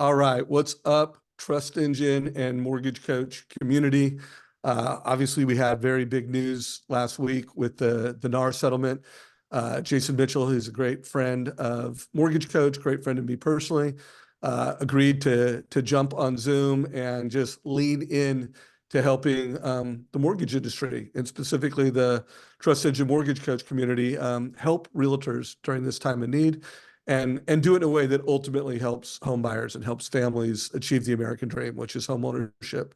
All right, what's up, Trust Engine and Mortgage Coach community? Obviously, we had very big news last week with the NAR settlement. Jason Mitchell, who's a great friend of Mortgage Coach, great friend of me personally, agreed to jump on Zoom and just lean in to helping the mortgage industry, and specifically the Trust Engine Mortgage Coach community, help realtors during this time of need, and do it in a way that ultimately helps home buyers and helps families achieve the American dream, which is home ownership.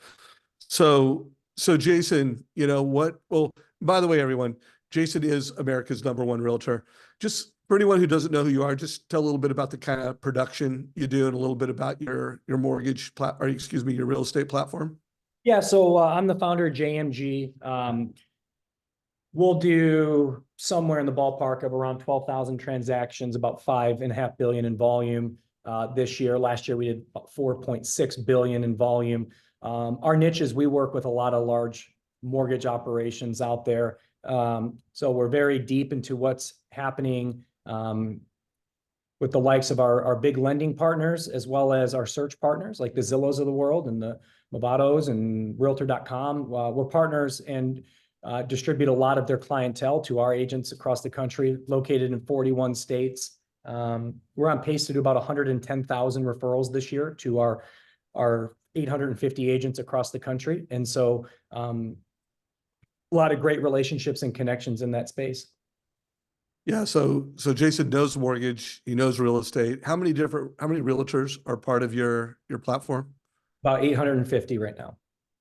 So Jason, well, by the way, everyone, Jason is America's #1 realtor. Just for anyone who doesn't know who you are, just tell a little bit about the kind of production you do and a little bit about your your real estate platform. Yeah, so I'm the founder of JMG. We'll do somewhere in the ballpark of around 12,000 transactions, about $5.5 billion in volume this year. Last year, we did about $4.6 billion in volume. Our niche is we work with a lot of large mortgage operations out there. So we're very deep into what's happening with the likes of our big lending partners, as well as our search partners like the Zillows of the world and the Movados and Realtor.com. We're partners and distribute a lot of their clientele to our agents across the country, located in 41 states. We're on pace to do about 110,000 referrals this year to our 850 agents across the country. And so a lot of great relationships and connections in that space. Yeah, so Jason knows mortgage, he knows real estate. How many realtors are part of your platform? About 850 right now.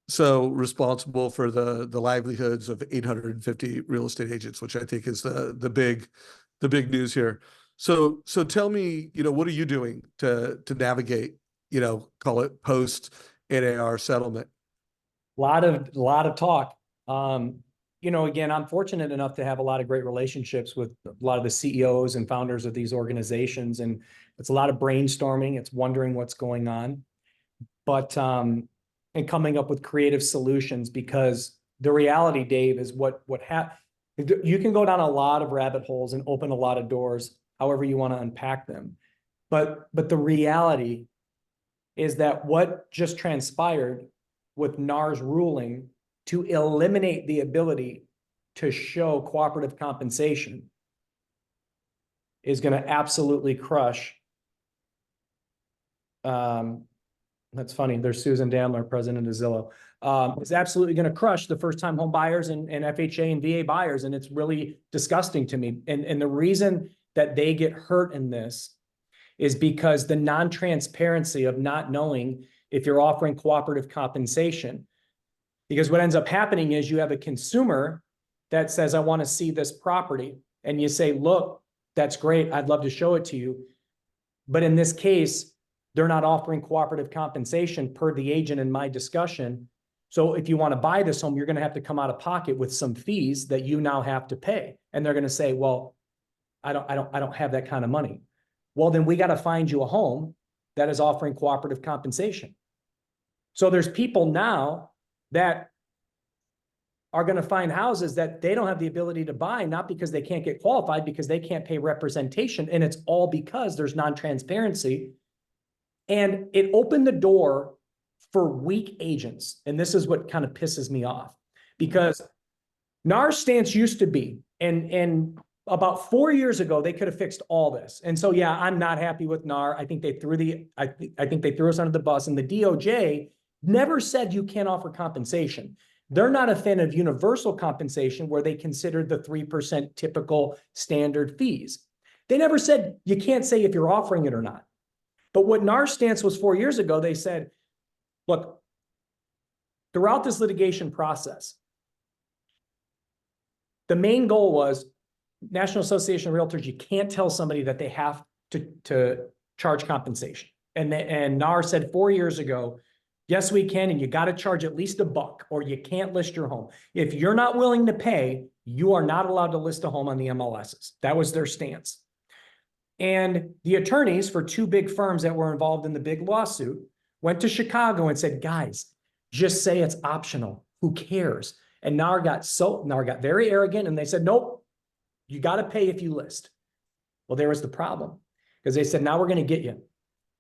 So responsible for the livelihoods of 850 real estate agents, which I think is the big news here. So tell me, what are you doing to navigate, call it post NAR settlement? A lot of talk. Again, I'm fortunate enough to have a lot of great relationships with a lot of the CEOs and founders of these organizations, and it's a lot of brainstorming. It's wondering what's going on, but and coming up with creative solutions, because the reality, Dave, is what you can go down a lot of rabbit holes and open a lot of doors, however you want to unpack them. But the reality is that what just transpired with NAR's ruling to eliminate the ability to show cooperative compensation is going to absolutely crush. That's funny. There's Susan Damler, president of Zillow. Is absolutely going to crush the first-time home buyers and FHA and VA buyers, and it's really disgusting to me. And the reason that they get hurt in this is because the non-transparency of not knowing if you're offering cooperative compensation. Because what ends up happening is you have a consumer that says, I want to see this property. And you say, look, that's great. I'd love to show it to you. But in this case, they're not offering cooperative compensation per the agent in my discussion. So if you want to buy this home, you're going to have to come out of pocket with some fees that you now have to pay. And they're going to say, well, I don't have that kind of money. Well, then we got to find you a home that is offering cooperative compensation. So there's people now that are going to find houses that they don't have the ability to buy, not because they can't get qualified, because they can't pay representation. And it's all because there's non-transparency. And it opened the door for weak agents. And this is what kind of pisses me off, because NAR's stance used to be, and about 4 years ago, they could have fixed all this. And so, yeah, I'm not happy with NAR. I think they threw I think they threw us under the bus, and the DOJ never said you can't offer compensation. They're not a fan of universal compensation, where they considered the 3% typical standard fees. They never said you can't say if you're offering it or not. But what NAR's stance was 4 years ago, they said, look, throughout this litigation process, the main goal was National Association of Realtors, you can't tell somebody that they have to charge compensation. And NAR said 4 years ago, yes, we can, and you got to charge at least $1, or you can't list your home. If you're not willing to pay, you are not allowed to list a home on the MLSs. That was their stance. And the attorneys for two big firms that were involved in the big lawsuit went to Chicago and said, guys, just say it's optional. Who cares? And NAR got very arrogant, and they said, nope, you got to pay if you list. Well, there was the problem, because they said, now we're going to get you.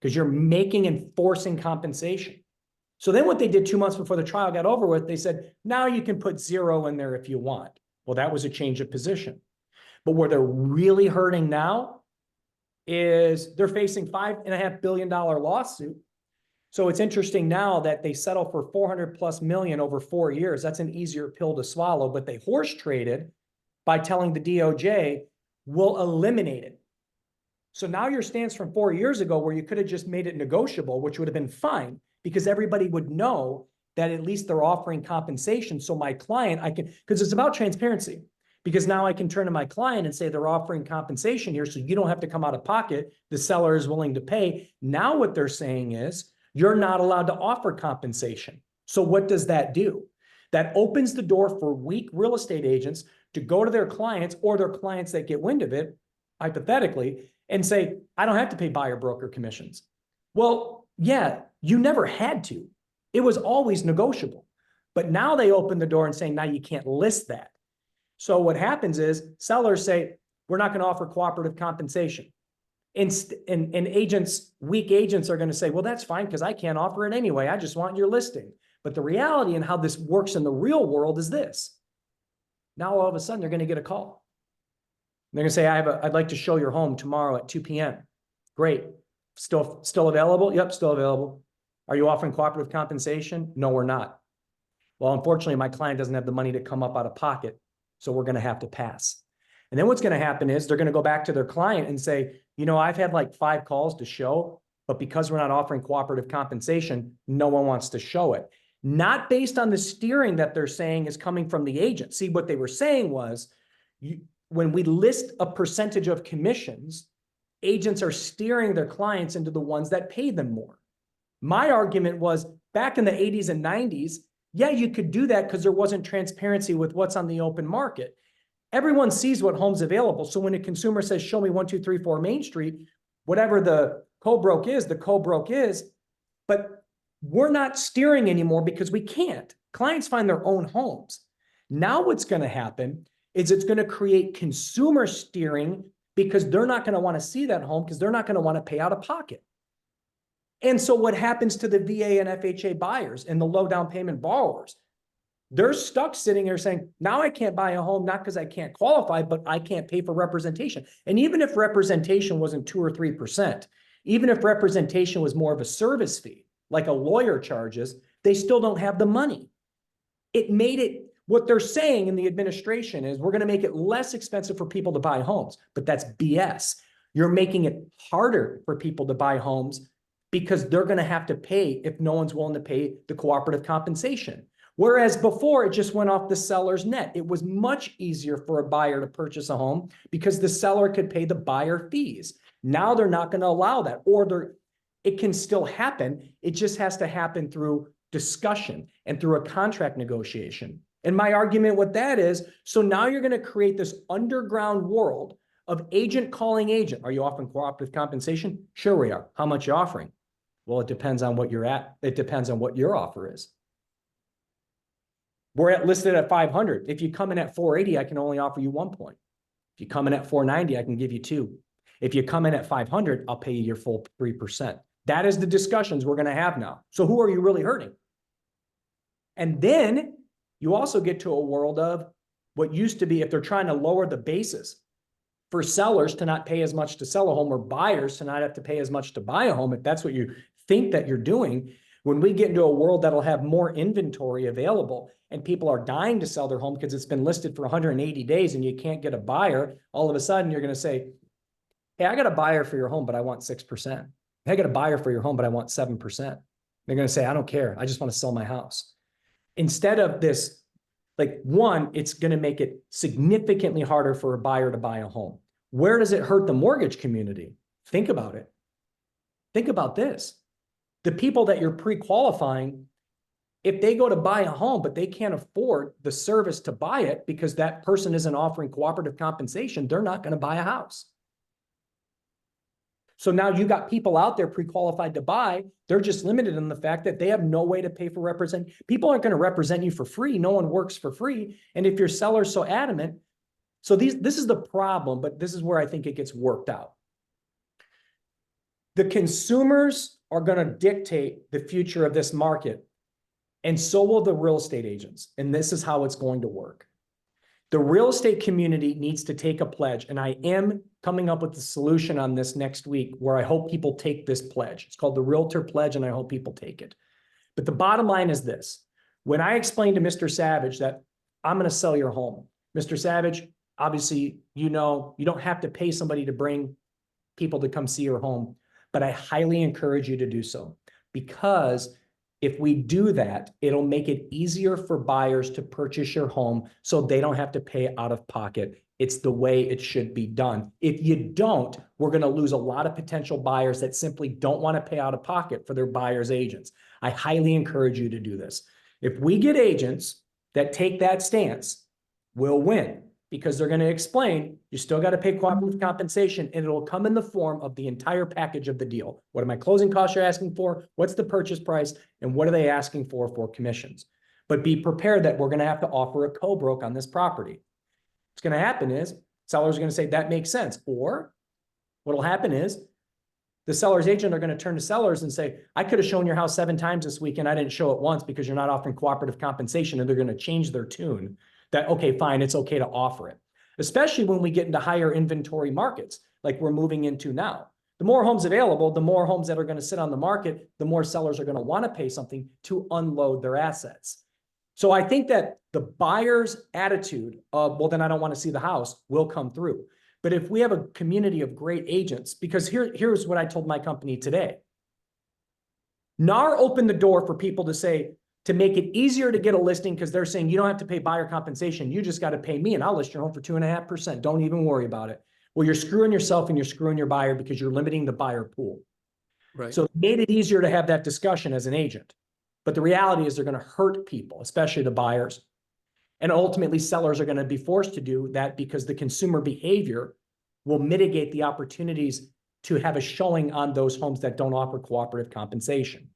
because you're making and forcing compensation. So then what they did 2 months before the trial got over with, they said, now you can put 0 in there if you want. Well, that was a change of position. But where they're really hurting now is they're facing $5.5 billion lawsuit. So it's interesting now that they settle for 400+ million over 4 years. That's an easier pill to swallow, but they horse traded by telling the DOJ, we'll eliminate it. So now your stance from 4 years ago, where you could have just made it negotiable, which would have been fine, because everybody would know that at least they're offering compensation. So my client, because it's about transparency, because now I can turn to my client and say they're offering compensation here, so you don't have to come out of pocket. The seller is willing to pay. Now what they're saying is you're not allowed to offer compensation. So what does that do? That opens the door for weak real estate agents to go to their clients or their clients that get wind of it, hypothetically, and say, I don't have to pay buyer broker commissions. Well, yeah, you never had to. It was always negotiable. But now they open the door and say, now you can't list that. So what happens is sellers say, we're not going to offer cooperative compensation. And agents, weak agents are going to say, well, that's fine because I can't offer it anyway. I just want your listing. But the reality and how this works in the real world is this. Now, all of a sudden, they're going to get a call. They're going to say, I'd like to show your home tomorrow at 2 p.m. Great. Still available? Yep, still available. Are you offering cooperative compensation? No, we're not. Well, unfortunately, my client doesn't have the money to come up out of pocket, so we're going to have to pass. And then what's going to happen is they're going to go back to their client and say, you know, I've had like 5 calls to show, but because we're not offering cooperative compensation, no one wants to show it. Not based on the steering that they're saying is coming from the agent. See, what they were saying was, when we list a percentage of commissions, agents are steering their clients into the ones that pay them more. My argument was, back in the 80s and 90s, yeah, you could do that because there wasn't transparency with what's on the open market. Everyone sees what home's available. So when a consumer says, show me 1, 2, 3, 4 Main Street, whatever the co-broke is, the co-broke is. But we're not steering anymore because we can't. Clients find their own homes. Now what's going to happen is it's going to create consumer steering, because they're not going to want to see that home because they're not going to want to pay out of pocket. And so what happens to the VA and FHA buyers and the low down payment borrowers? They're stuck sitting here saying, now I can't buy a home, not because I can't qualify, but I can't pay for representation. And even if representation wasn't 2 or 3%, even if representation was more of a service fee, like a lawyer charges, they still don't have the money. It made it, what they're saying in the administration is, we're going to make it less expensive for people to buy homes, but that's BS. You're making it harder for people to buy homes because they're going to have to pay if no one's willing to pay the cooperative compensation. Whereas before, it just went off the seller's net. It was much easier for a buyer to purchase a home because the seller could pay the buyer fees. Now they're not going to allow that, or it can still happen. It just has to happen through discussion and through a contract negotiation. And my argument with that is, so now you're going to create this underground world of agent calling agent. Are you offering cooperative compensation? Sure we are. How much are you offering? Well, it depends on what you're at. It depends on what your offer is. We're listed at 500. If you come in at 480, I can only offer you 1 point. If you come in at 490, I can give you 2. If you come in at 500, I'll pay you your full 3%. That is the discussions we're going to have now. So who are you really hurting? And then you also get to a world of what used to be, if they're trying to lower the basis for sellers to not pay as much to sell a home, or buyers to not have to pay as much to buy a home, if that's what you think that you're doing, when we get into a world that'll have more inventory available and people are dying to sell their home because it's been listed for 180 days and you can't get a buyer, all of a sudden you're going to say, hey, I got a buyer for your home, but I want 6%. Hey, I got a buyer for your home, but I want 7%. They're going to say, I don't care. I just want to sell my house. Instead of this, like, one, it's going to make it significantly harder for a buyer to buy a home. Where does it hurt the mortgage community? Think about it. Think about this. The people that you're pre-qualifying, if they go to buy a home, but they can't afford the service to buy it because that person isn't offering cooperative compensation, they're not going to buy a house. So now you got people out there pre-qualified to buy. They're just limited in the fact that they have no way to pay for represent. People aren't going to represent you for free. No one works for free. And if your seller's so adamant, so this is the problem, but this is where I think it gets worked out. The consumers are going to dictate the future of this market, and so will the real estate agents. And this is how it's going to work. The real estate community needs to take a pledge, and I am coming up with a solution on this next week where I hope people take this pledge. It's called the Realtor Pledge, and I hope people take it. But the bottom line is this. When I explained to Mr. Savage that I'm going to sell your home, Mr. Savage, obviously, you know, you don't have to pay somebody to bring people to come see your home, but I highly encourage you to do so, because if we do that, it'll make it easier for buyers to purchase your home so they don't have to pay out of pocket. It's the way it should be done. If you don't, we're going to lose a lot of potential buyers that simply don't want to pay out of pocket for their buyer's agents. I highly encourage you to do this. If we get agents that take that stance, we'll win, because they're going to explain you still got to pay cooperative compensation, and it'll come in the form of the entire package of the deal. What are my closing costs you're asking for? What's the purchase price? And what are they asking for commissions? But be prepared that we're going to have to offer a co-broke on this property. What's going to happen is sellers are going to say that makes sense. Or what'll happen is the seller's agent are going to turn to sellers and say, I could have shown your house 7 times this week and I didn't show it once because you're not offering cooperative compensation. And they're going to change their tune that, okay, fine, it's okay to offer it. Especially when we get into higher inventory markets like we're moving into now. The more homes available, the more homes that are going to sit on the market, the more sellers are going to want to pay something to unload their assets. So I think that the buyer's attitude of, well, then I don't want to see the house will come through. But if we have a community of great agents, because here's what I told my company today. NAR opened the door for people to say, to make it easier to get a listing, because they're saying you don't have to pay buyer compensation. You just got to pay me and I'll list your home for 2.5%. Don't even worry about it. Well, you're screwing yourself and you're screwing your buyer because you're limiting the buyer pool. Right. So it made it easier to have that discussion as an agent. But the reality is they're going to hurt people, especially the buyers. And ultimately, sellers are going to be forced to do that because the consumer behavior will mitigate the opportunities to have a showing on those homes that don't offer cooperative compensation.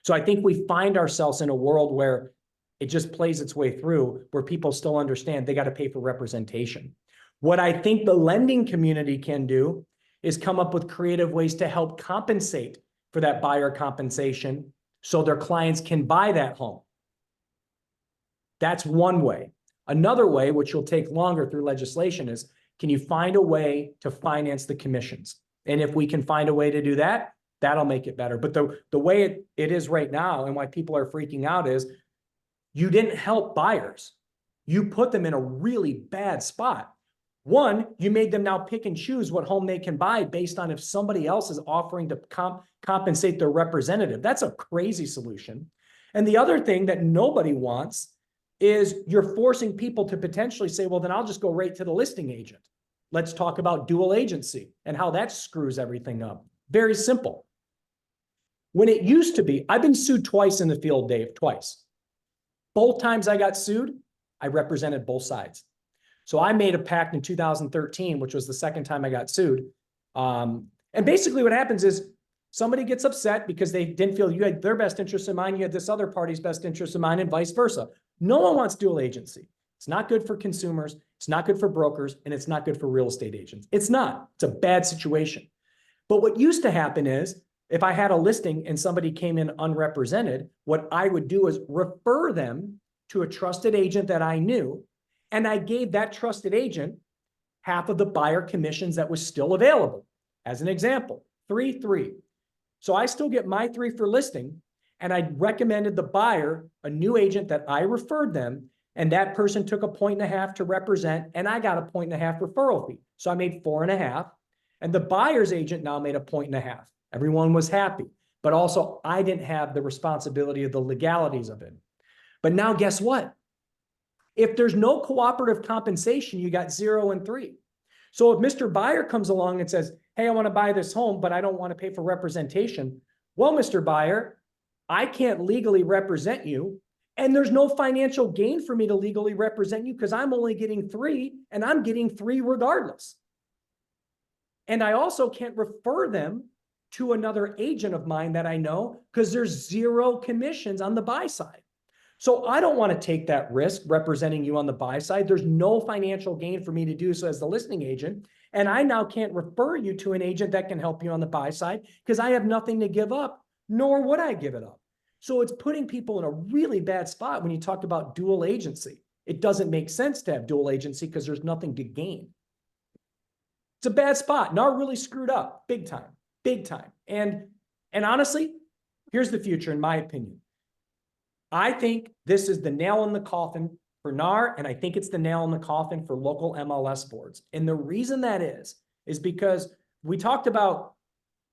So I think we find ourselves in a world where it just plays its way through, where people still understand they got to pay for representation. What I think the lending community can do is come up with creative ways to help compensate for that buyer compensation so their clients can buy that home. That's one way. Another way, which will take longer through legislation, is can you find a way to finance the commissions? And if we can find a way to do that, that'll make it better. But the way it is right now and why people are freaking out is you didn't help buyers. You put them in a really bad spot. One, you made them now pick and choose what home they can buy based on if somebody else is offering to compensate their representative. That's a crazy solution. And the other thing that nobody wants is you're forcing people to potentially say, well, then I'll just go right to the listing agent. Let's talk about dual agency and how that screws everything up. Very simple. When it used to be, I've been sued twice in the field, Dave, twice. Both times I got sued, I represented both sides. So I made a pact in 2013, which was the second time I got sued. And basically what happens is somebody gets upset because they didn't feel you had their best interest in mind, you had this other party's best interest in mind, and vice versa. No one wants dual agency. It's not good for consumers, it's not good for brokers, and it's not good for real estate agents. It's not. It's a bad situation. But what used to happen is if I had a listing and somebody came in unrepresented, what I would do is refer them to a trusted agent that I knew, and I gave that trusted agent half of the buyer commissions that was still available. As an example, 3-3. So I still get my 3 for listing, and I recommended the buyer a new agent that I referred them, and that person took 1.5 points to represent, and I got 1.5 points referral fee. So I made 4.5, and the buyer's agent now made 1.5 points. Everyone was happy, but also I didn't have the responsibility of the legalities of it. But now guess what? If there's no cooperative compensation, you got 0 and 3. So if Mr. Buyer comes along and says, hey, I want to buy this home, but I don't want to pay for representation. Well, Mr. Buyer, I can't legally represent you. And there's no financial gain for me to legally represent you because I'm only getting 3 and I'm getting 3 regardless. And I also can't refer them to another agent of mine that I know because there's 0 commissions on the buy side. So I don't want to take that risk representing you on the buy side. There's no financial gain for me to do so as the listing agent. And I now can't refer you to an agent that can help you on the buy side because I have nothing to give up, nor would I give it up. So it's putting people in a really bad spot when you talk about dual agency. It doesn't make sense to have dual agency because there's nothing to gain. It's a bad spot. NAR really screwed up big time, big time. And honestly, here's the future, in my opinion. I think this is the nail in the coffin for NAR, and I think it's the nail in the coffin for local MLS boards. And the reason that is because they talked about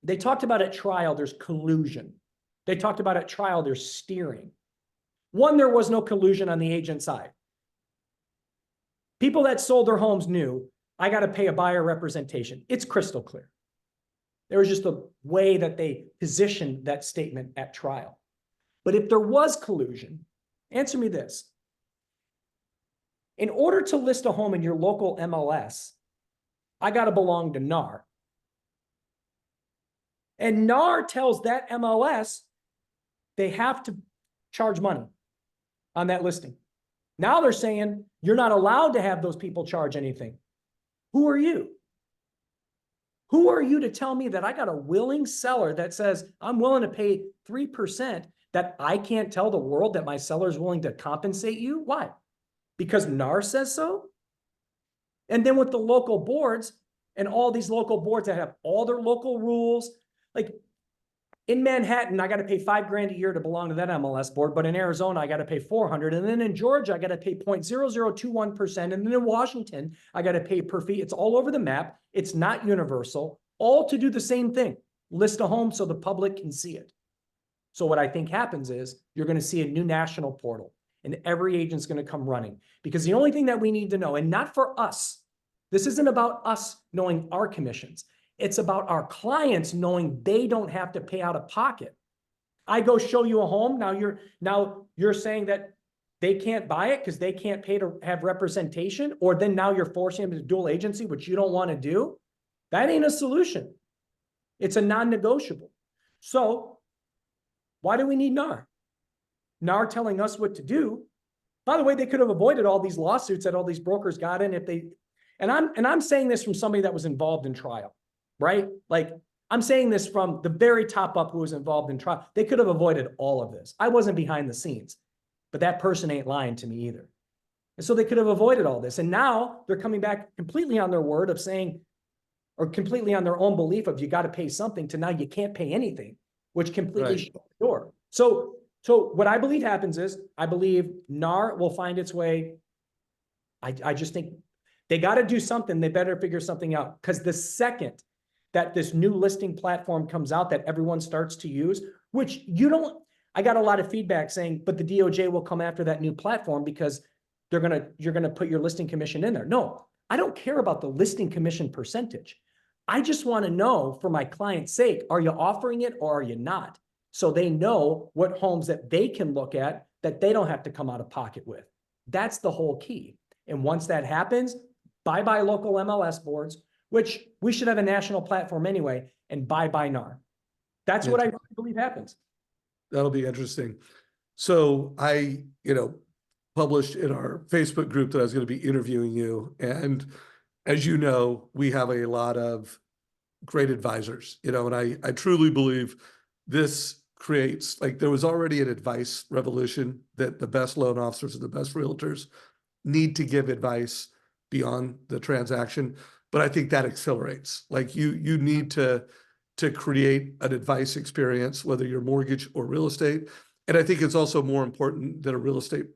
at trial, there's collusion. They talked about at trial, there's steering. One, there was no collusion on the agent side. People that sold their homes knew, I got to pay a buyer representation. It's crystal clear. There was just a way that they positioned that statement at trial. But if there was collusion, answer me this. In order to list a home in your local MLS, I got to belong to NAR. And NAR tells that MLS they have to charge money on that listing. Now they're saying you're not allowed to have those people charge anything. Who are you? Who are you to tell me that I got a willing seller that says I'm willing to pay 3% that I can't tell the world that my seller is willing to compensate you? Why? Because NAR says so? And then with the local boards and all these local boards that have all their local rules, like in Manhattan, I got to pay $5,000 a year to belong to that MLS board, but in Arizona, I got to pay $400. And then in Georgia, I got to pay 0.0021%. And then in Washington, I got to pay per fee. It's all over the map. It's not universal, all to do the same thing. List a home so the public can see it. So what I think happens is you're going to see a new national portal and every agent's going to come running, because the only thing that we need to know, and not for us, this isn't about us knowing our commissions. It's about our clients knowing they don't have to pay out of pocket. I go show you a home. Now you're saying that they can't buy it because they can't pay to have representation, or then now you're forcing them to dual agency, which you don't want to do. That ain't a solution. It's a non-negotiable. So why do we need NAR? NAR telling us what to do. By the way, they could have avoided all these lawsuits that all these brokers got in if they, and I'm saying this from somebody that was involved in trial, right? Like I'm saying this from the very top up who was involved in trial. They could have avoided all of this. I wasn't behind the scenes, but that person ain't lying to me either. And so they could have avoided all this. And now they're coming back completely on their word of saying, or completely on their own belief of you got to pay something, to now you can't pay anything, which completely shut the door. So what I believe happens is I believe NAR will find its way. I just think they got to do something. They better figure something out, because the second that this new listing platform comes out that everyone starts to use, which you don't, I got a lot of feedback saying, but the DOJ will come after that new platform because you're going to put your listing commission in there. No, I don't care about the listing commission percentage. I just want to know, for my client's sake, are you offering it or are you not? So they know what homes that they can look at that they don't have to come out of pocket with. That's the whole key. And once that happens, bye-bye local MLS boards, which we should have a national platform anyway, and bye-bye NAR. That's what I believe happens. That'll be interesting. So I, published in our Facebook group that I was going to be interviewing you. And as you know, we have a lot of great advisors, and I truly believe this creates, like, there was already an advice revolution that the best loan officers and the best realtors need to give advice beyond the transaction. But I think that accelerates. Like you need to create an advice experience, whether you're mortgage or real estate. And I think it's also more important that a real estate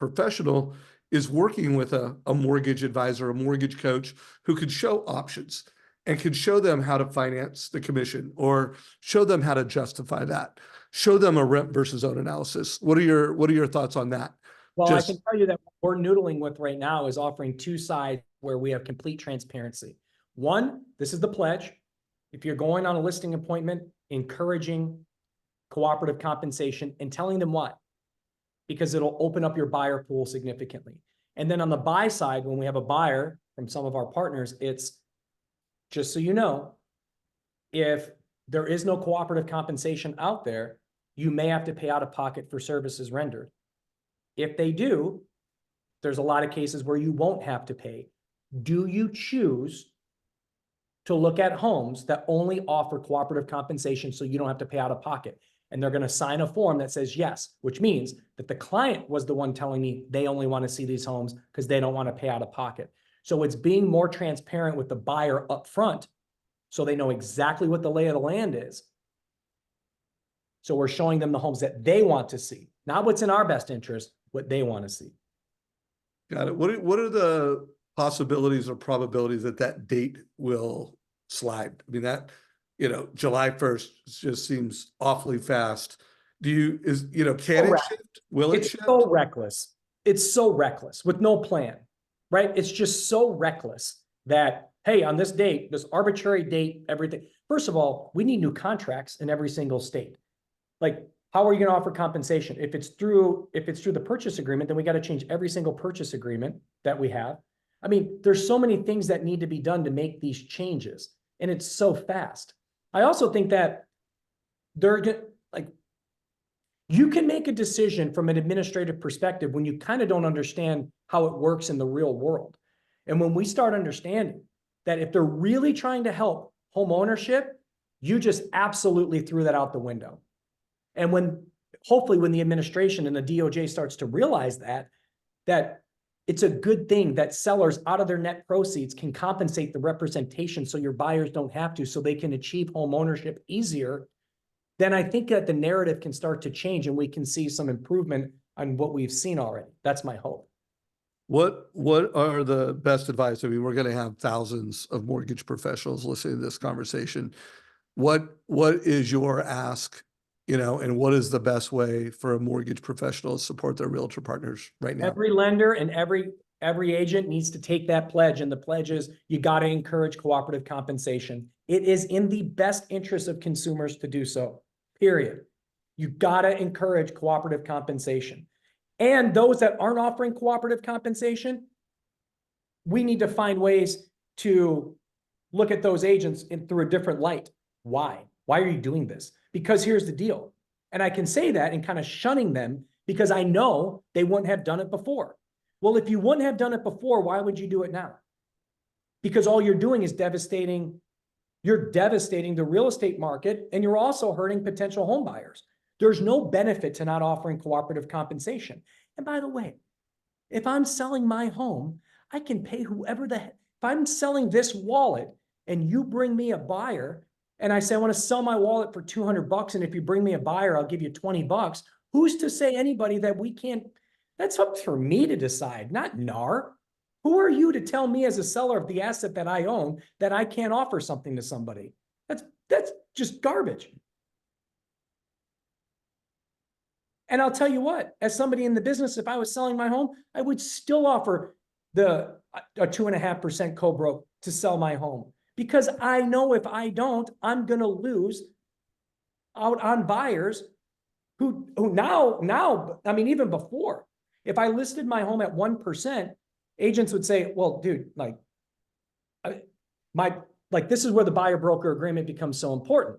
professional is working with a mortgage advisor, a mortgage coach who could show options and could show them how to finance the commission, or show them how to justify that, show them a rent versus own analysis. What are your thoughts on that? Well, I can tell you that what we're noodling with right now is offering two sides where we have complete transparency. One, this is the pledge. If you're going on a listing appointment, encouraging cooperative compensation and telling them what, because it'll open up your buyer pool significantly. And then on the buy side, when we have a buyer from some of our partners, it's just so you know, if there is no cooperative compensation out there, you may have to pay out of pocket for services rendered. If they do, there's a lot of cases where you won't have to pay. Do you choose to look at homes that only offer cooperative compensation so you don't have to pay out of pocket. And they're going to sign a form that says yes, which means that the client was the one telling me they only want to see these homes because they don't want to pay out of pocket. So it's being more transparent with the buyer up front so they know exactly what the lay of the land is. So we're showing them the homes that they want to see, not what's in our best interest, what they want to see. Got it. What are the possibilities or probabilities that that date will slide? I mean, that, July 1st just seems awfully fast. Can it shift? Will it It's shift? so reckless. It's so reckless with no plan, right? It's just so reckless that, hey, on this date, this arbitrary date, everything. First of all, we need new contracts in every single state. Like, how are you going to offer compensation? If it's through the purchase agreement, then we got to change every single purchase agreement that we have. I mean, there's so many things that need to be done to make these changes, and it's so fast. I also think that you can make a decision from an administrative perspective when you kind of don't understand how it works in the real world. And when we start understanding that if they're really trying to help home ownership, you just absolutely threw that out the window. And hopefully when the administration and the DOJ starts to realize that it's a good thing that sellers out of their net proceeds can compensate the representation so your buyers don't have to, so they can achieve home ownership easier, then I think that the narrative can start to change and we can see some improvement on what we've seen already. That's my hope. What are the best advice? I mean, we're going to have thousands of mortgage professionals listening to this conversation. What is your ask, and what is the best way for a mortgage professional to support their realtor partners right now? Every lender and every agent needs to take that pledge, and the pledge is you got to encourage cooperative compensation. It is in the best interest of consumers to do so, period. You got to encourage cooperative compensation. And those that aren't offering cooperative compensation, we need to find ways to look at those agents through a different light. Why? Why are you doing this? Because here's the deal. And I can say that and kind of shunning them because I know they wouldn't have done it before. Well, if you wouldn't have done it before, why would you do it now? Because all you're doing is devastating. You're devastating the real estate market, and you're also hurting potential home buyers. There's no benefit to not offering cooperative compensation. And by the way, if I'm selling my home, I can pay whoever if I'm selling this wallet and you bring me a buyer and I say, I want to sell my wallet for $200. And if you bring me a buyer, I'll give you $20. Who's to say anybody that we can't? That's up for me to decide, not NAR. Who are you to tell me as a seller of the asset that I own that I can't offer something to somebody? That's just garbage. And I'll tell you what, as somebody in the business, if I was selling my home, I would still offer a 2.5% co-broke to sell my home, because I know if I don't, I'm going to lose out on buyers who now, I mean, even before, if I listed my home at 1%, agents would say, well, dude, this is where the buyer broker agreement becomes so important.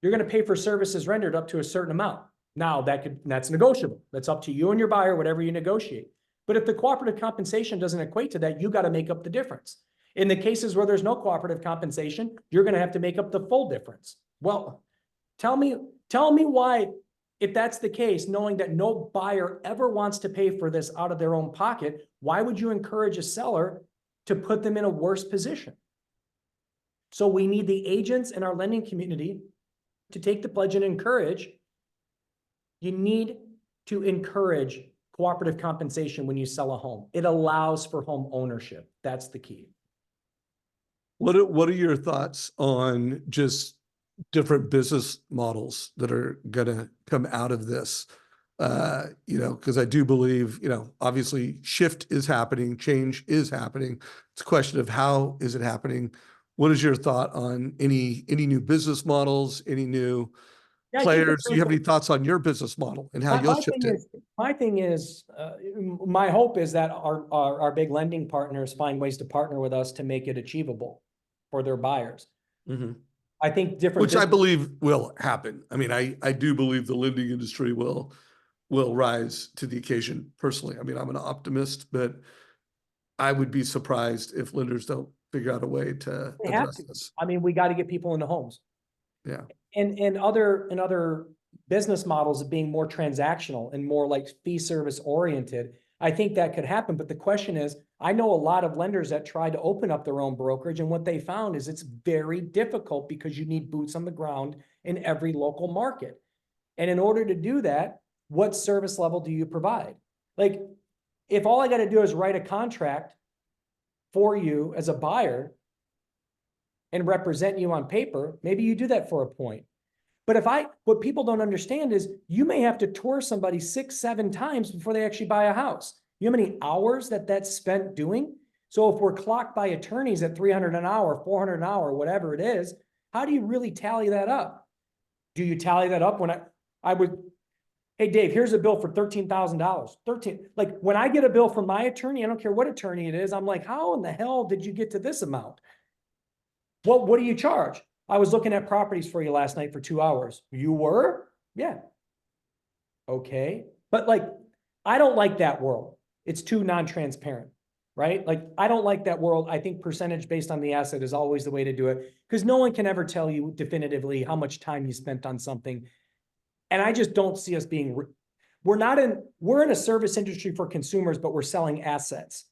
You're going to pay for services rendered up to a certain amount. Now that's negotiable. That's up to you and your buyer, whatever you negotiate. But if the cooperative compensation doesn't equate to that, you got to make up the difference. In the cases where there's no cooperative compensation, you're going to have to make up the full difference. Well, tell me why, if that's the case, knowing that no buyer ever wants to pay for this out of their own pocket, why would you encourage a seller to put them in a worse position? So we need the agents in our lending community to take the pledge and encourage. You need to encourage cooperative compensation when you sell a home. It allows for home ownership. That's the key. What are your thoughts on just different business models that are going to come out of this? Because I do believe, obviously shift is happening, change is happening. It's a question of how is it happening? What is your thought on any new business models, any new players? Do you have any thoughts on your business model and how you'll shift it? My thing is, my hope is that our big lending partners find ways to partner with us to make it achievable for their buyers. Mm-hmm. I think which I believe will happen. I mean, I do believe the lending industry will rise to the occasion personally. I mean, I'm an optimist, but I would be surprised if lenders don't figure out a way to They have address to. this. I mean, we got to get people into homes. Yeah. And other business models of being more transactional and more like fee service oriented, I think that could happen. But the question is, I know a lot of lenders that tried to open up their own brokerage, and what they found is it's very difficult because you need boots on the ground in every local market. And in order to do that, what service level do you provide? Like, if all I got to do is write a contract for you as a buyer and represent you on paper, maybe you do that for a point. But what people don't understand is you may have to tour somebody 6, 7 times before they actually buy a house. You know how many hours that's spent doing? So if we're clocked by attorneys at 300 an hour, 400 an hour, whatever it is, how do you really tally that up? Do you tally that up when I would, hey, Dave, here's a bill for $13,000. Like when I get a bill from my attorney, I don't care what attorney it is, I'm like, how in the hell did you get to this amount? What do you charge? I was looking at properties for you last night for 2 hours. You were? Yeah. Okay. But like, I don't like that world. It's too non-transparent, right? Like, I don't like that world. I think percentage based on the asset is always the way to do it because no one can ever tell you definitively how much time you spent on something. And I just don't see us being, we're in a service industry for consumers, but we're selling assets.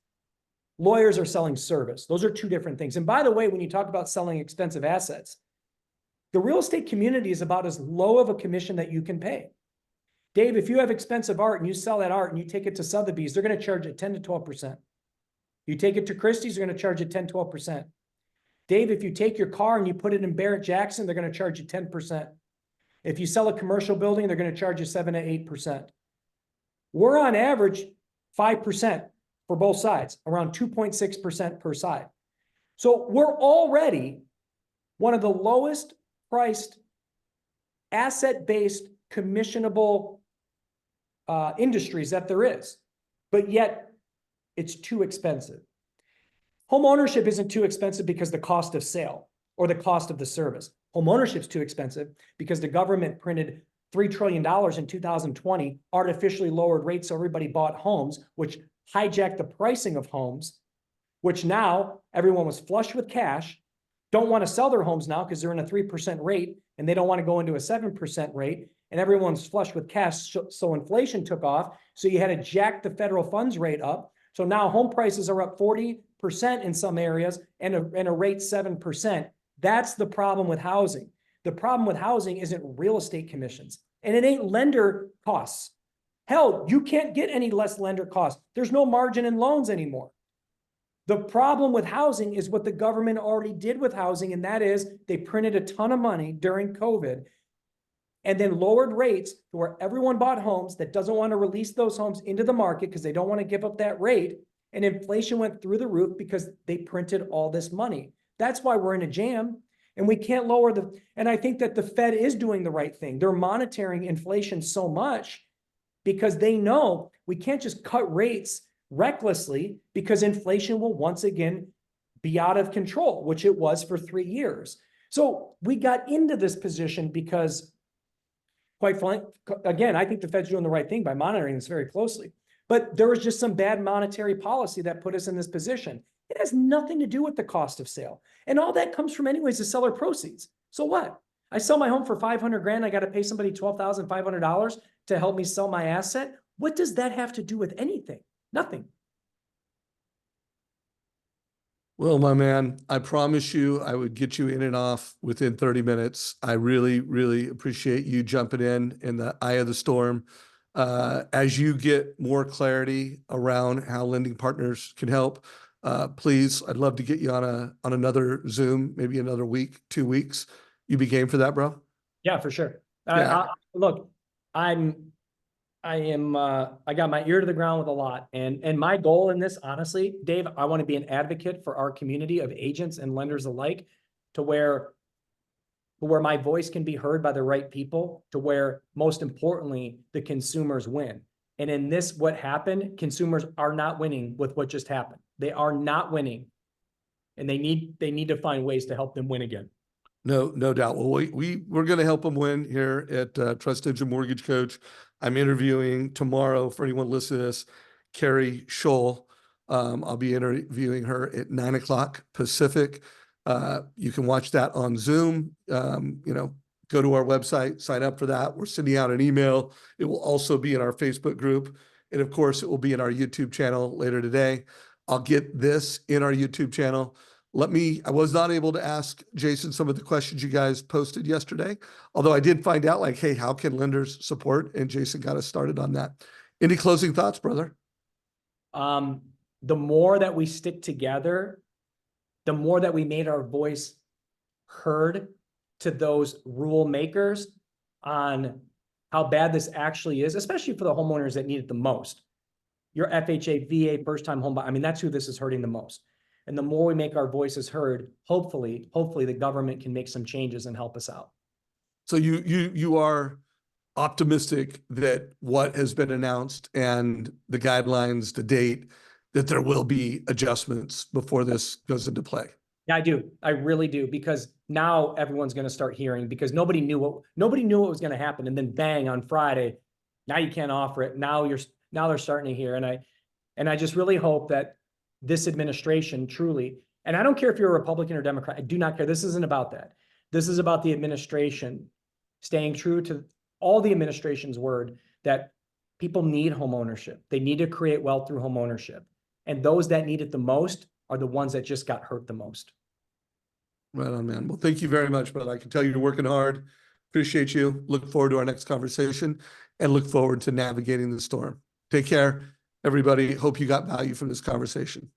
Lawyers are selling service. Those are two different things. And by the way, when you talk about selling expensive assets, the real estate community is about as low of a commission that you can pay. Dave, if you have expensive art and you sell that art and you take it to Sotheby's, they're going to charge it 10 to 12%. You take it to Christie's, they're going to charge you 10, 12%. Dave, if you take your car and you put it in Barrett Jackson, they're going to charge you 10%. If you sell a commercial building, they're going to charge you 7 to 8%. We're on average 5% for both sides, around 2.6% per side. So we're already one of the lowest priced asset-based commissionable industries that there is, but yet it's too expensive. Home ownership isn't too expensive because the cost of sale or the cost of the service. Home ownership is too expensive because the government printed $3 trillion in 2020, artificially lowered rates so everybody bought homes, which hijacked the pricing of homes, which now everyone was flush with cash, don't want to sell their homes now because they're in a 3% rate and they don't want to go into a 7% rate, and everyone's flush with cash, so inflation took off. So you had to jack the federal funds rate up. So now home prices are up 40% in some areas and a rate 7%. That's the problem with housing. The problem with housing isn't real estate commissions, and it ain't lender costs. Hell, you can't get any less lender costs. There's no margin in loans anymore. The problem with housing is what the government already did with housing, and that is they printed a ton of money during COVID and then lowered rates to where everyone bought homes that doesn't want to release those homes into the market because they don't want to give up that rate. And inflation went through the roof because they printed all this money. That's why we're in a jam, and we can't lower and I think that the Fed is doing the right thing. They're monitoring inflation so much because they know we can't just cut rates recklessly because inflation will once again be out of control, which it was for 3 years. So we got into this position because, quite frankly, again, I think the Fed's doing the right thing by monitoring this very closely. But there was just some bad monetary policy that put us in this position. It has nothing to do with the cost of sale. And all that comes from anyways the seller proceeds. So what? I sell my home for 500 grand. I got to pay somebody $12,500 to help me sell my asset. What does that have to do with anything? Nothing. Well, my man, I promise you I would get you in and off within 30 minutes. I really, really appreciate you jumping in the eye of the storm. As you get more clarity around how lending partners can help, please, I'd love to get you on another Zoom, maybe another week, 2 weeks. You be game for that, bro? Yeah, for sure. Yeah. Look, I got my ear to the ground with a lot. And my goal in this, honestly, Dave, I want to be an advocate for our community of agents and lenders alike to where my voice can be heard by the right people, to where most importantly, the consumers win. And in this, what happened, consumers are not winning with what just happened. They are not winning. And they need to find ways to help them win again. No doubt. Well, we're going to help them win here at Trust Engine Mortgage Coach. I'm interviewing tomorrow, for anyone listening to this, Carrie Scholl. I'll be interviewing her at 9 o'clock Pacific. You can watch that on Zoom. Go to our website, sign up for that. We're sending out an email. It will also be in our Facebook group. And of course, it will be in our YouTube channel later today. I'll get this in our YouTube channel. I was not able to ask Jason some of the questions you guys posted yesterday, although I did find out, like, hey, how can lenders support? And Jason got us started on that. Any closing thoughts, brother? The more that we stick together, the more that we made our voice heard to those rule makers on how bad this actually is, especially for the homeowners that need it the most. Your FHA, VA, first-time home buyer, I mean, that's who this is hurting the most. And the more we make our voices heard, hopefully the government can make some changes and help us out. So you are optimistic that what has been announced and the guidelines, the date, that there will be adjustments before this goes into play? Yeah, I do. I really do, because now everyone's going to start hearing, because nobody knew what was going to happen, and then bang, on Friday, now you can't offer it. Now they're starting to hear, and I just really hope that this administration truly, and I don't care if you're a Republican or Democrat, I do not care. This isn't about that. This is about the administration staying true to all the administration's word that people need home ownership. They need to create wealth through home ownership. And those that need it the most are the ones that just got hurt the most. Right on, man. Well, thank you very much, brother. I can tell you're working hard. Appreciate you. Look forward to our next conversation and look forward to navigating the storm. Take care, everybody. Hope you got value from this conversation.